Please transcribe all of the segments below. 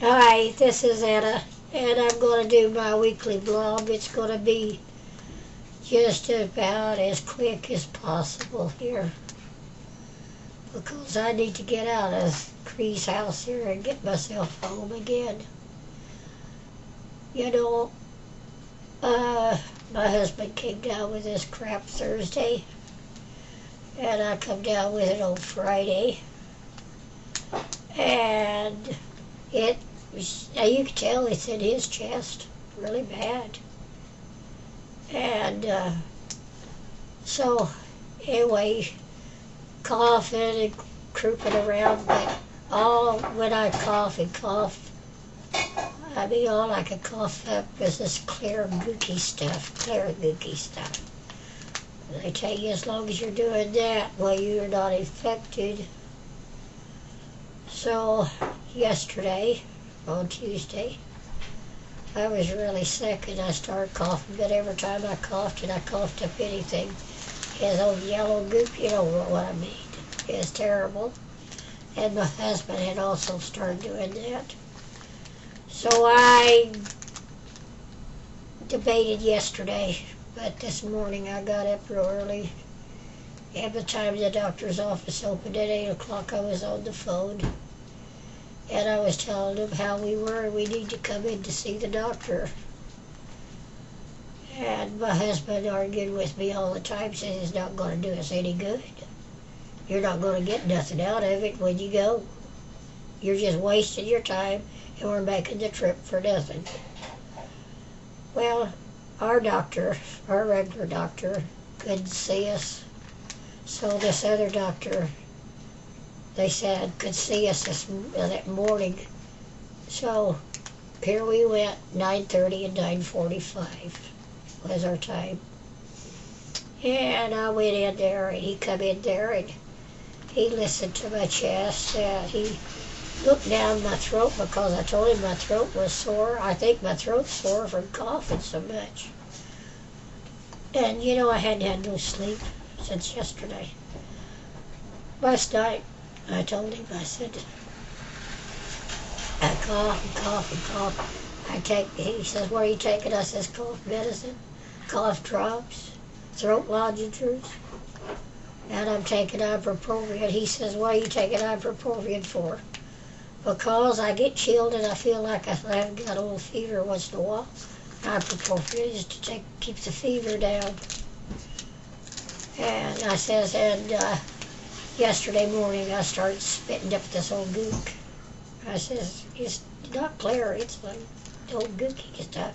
Hi, this is Anna, and I'm going to do my weekly blog. It's going to be just about as quick as possible here, because I need to get out of Cree's house here and get myself home again. You know, my husband came down with this crap Thursday, and I come down with it on Friday, and you can tell it's in his chest, really bad. And so anyway, coughing and crouping around, but when I cough and cough, I mean all I could cough up is this clear gooky stuff. And they tell you as long as you're doing that, well, you're not infected. So yesterday, on Tuesday, I was really sick and I started coughing, but every time I coughed and I coughed up anything, his old yellow goop, you know what I mean. It's terrible. And my husband had also started doing that. So I debated yesterday, but this morning I got up real early. And by the time the doctor's office opened at 8 o'clock, I was on the phone. And I was telling him how we were and we need to come in to see the doctor. And my husband argued with me all the time, saying it's not going to do us any good. You're not going to get nothing out of it when you go. You're just wasting your time and we're making the trip for nothing. Well, our regular doctor, couldn't see us. So this other doctor, they said, could see us that morning. So here we went, 9:30 and 9:45 was our time. And I went in there and he come in there and he listened to my chest. He looked down my throat because I told him my throat was sore. I think my throat's sore from coughing so much. And you know, I hadn't had no sleep since yesterday. Last night, I told him, I said, I cough and cough and cough. He says, what are you taking? I says, cough medicine, cough drops, throat lozenges, and I'm taking ibuprofen. He says, what are you taking ibuprofen for? Because I get chilled and I feel like I've got a little fever once in a while. Ibuprofen is to keep the fever down. And I says, yesterday morning I started spitting up this old gook. I says, it's not clear, it's like old gooky stuff.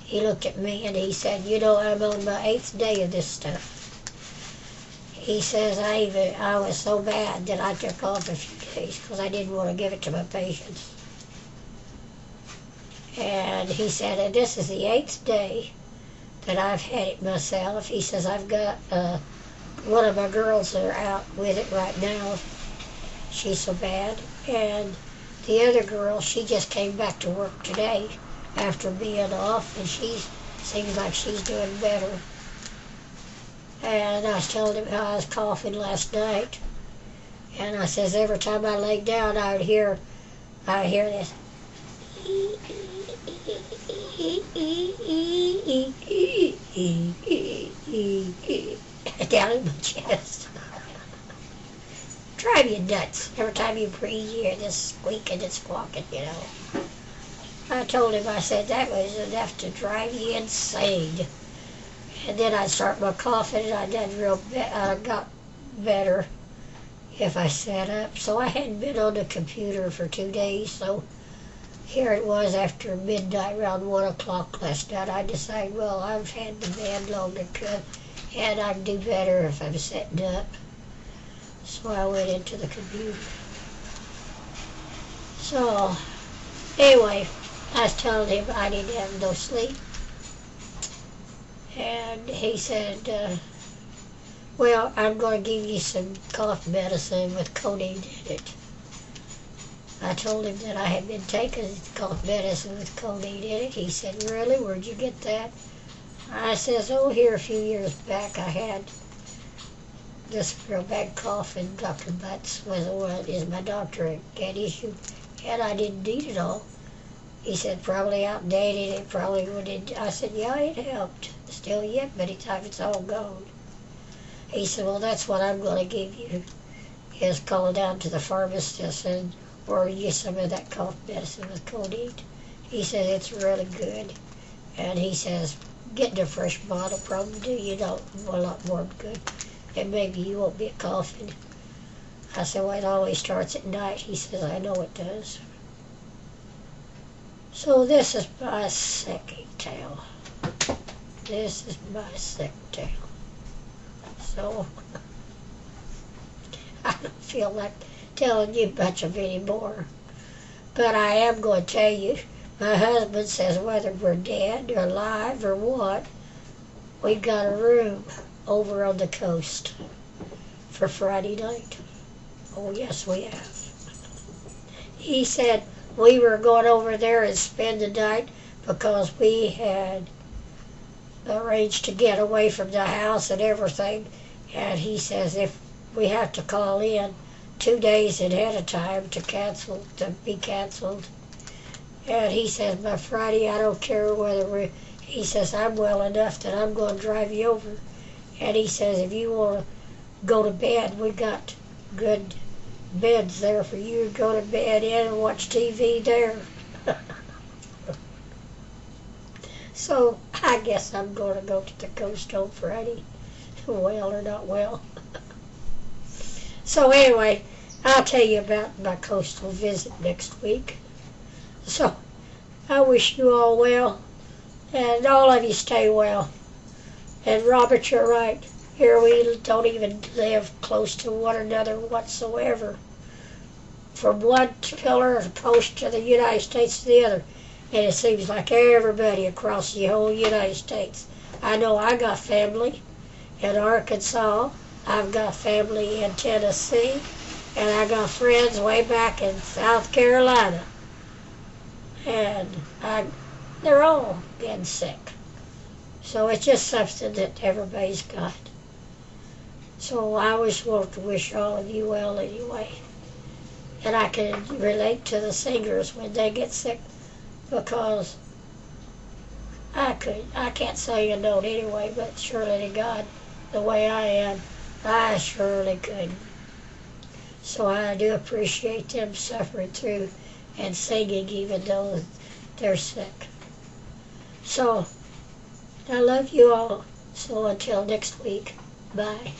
He looked at me and he said, you know, I'm on my 8th day of this stuff. He says, I was so bad that I took off a few days because I didn't want to give it to my patients. And he said, and this is the 8th day that I've had it myself. He says, I've got one of my girls that are out with it right now. She's so bad. And the other girl, she just came back to work today after being off, and she seems like she's doing better. And I was telling him how I was coughing last night. And I says every time I laid down, I would hear this. Down in my chest. Drive you nuts. Every time you breathe, you hear this squeaking and squawking, you know. I told him, I said, that was enough to drive you insane. And then I'd start my coughing, and I got better if I sat up. So I hadn't been on the computer for 2 days, so here it was after midnight, around 1 o'clock last night. I decided, well, I've had the bed long enough, and I can do better if I'm sitting up. So I went into the computer. So, anyway, I was telling him I didn't have no sleep. And he said, well, I'm going to give you some cough medicine with codeine in it. I told him that I had been taking cough medicine with codeine in it. He said, really? Where'd you get that? I says, oh, here a few years back I had this real bad cough, and Dr. Butts is my doctor at Issue. and I didn't eat it all. He said, probably outdated, it probably wouldn't. I said, yeah, it helped. Still yet, many times it's all gone. He said, well, that's what I'm going to give you, is call down to the pharmacist and order you some of that cough medicine with codeine. He said, it's really good. And he says, getting a fresh bottle probably do you know a lot more good. And maybe you won't be coughing. I said, well, it always starts at night. He says, I know it does. So this is my second tale. This is my second tale. So I don't feel like telling you much of any more. But I am going to tell you, my husband says whether we're dead or alive or what, we've got a room over on the coast for Friday night. Oh, yes, we have. He said we were going over there and spend the night because we had arranged to get away from the house and everything. And he says if we have to call in 2 days ahead of time to be canceled. And he says by Friday, I don't care whether he says I'm well enough that I'm going to drive you over. And he says if you want to go to bed, we got good beds there for you to go to bed in and watch TV there. So I guess I'm going to go to the coast on Friday, well or not well. So anyway, I'll tell you about my coastal visit next week. So I wish you all well, and all of you stay well. And Robert, you're right. Here we don't even live close to one another whatsoever. From one pillar of post to the United States to the other. And it seems like everybody across the whole United States. I know I got family in Arkansas. I've got family in Tennessee. And I got friends way back in South Carolina. And they're all getting sick. So it's just something that everybody's got. So I always want to wish all of you well anyway. And I can relate to the singers when they get sick because I can't sing a note anyway, but surely to God, the way I am, I surely could. So I do appreciate them suffering through and singing even though they're sick. So I love you all. So until next week, bye.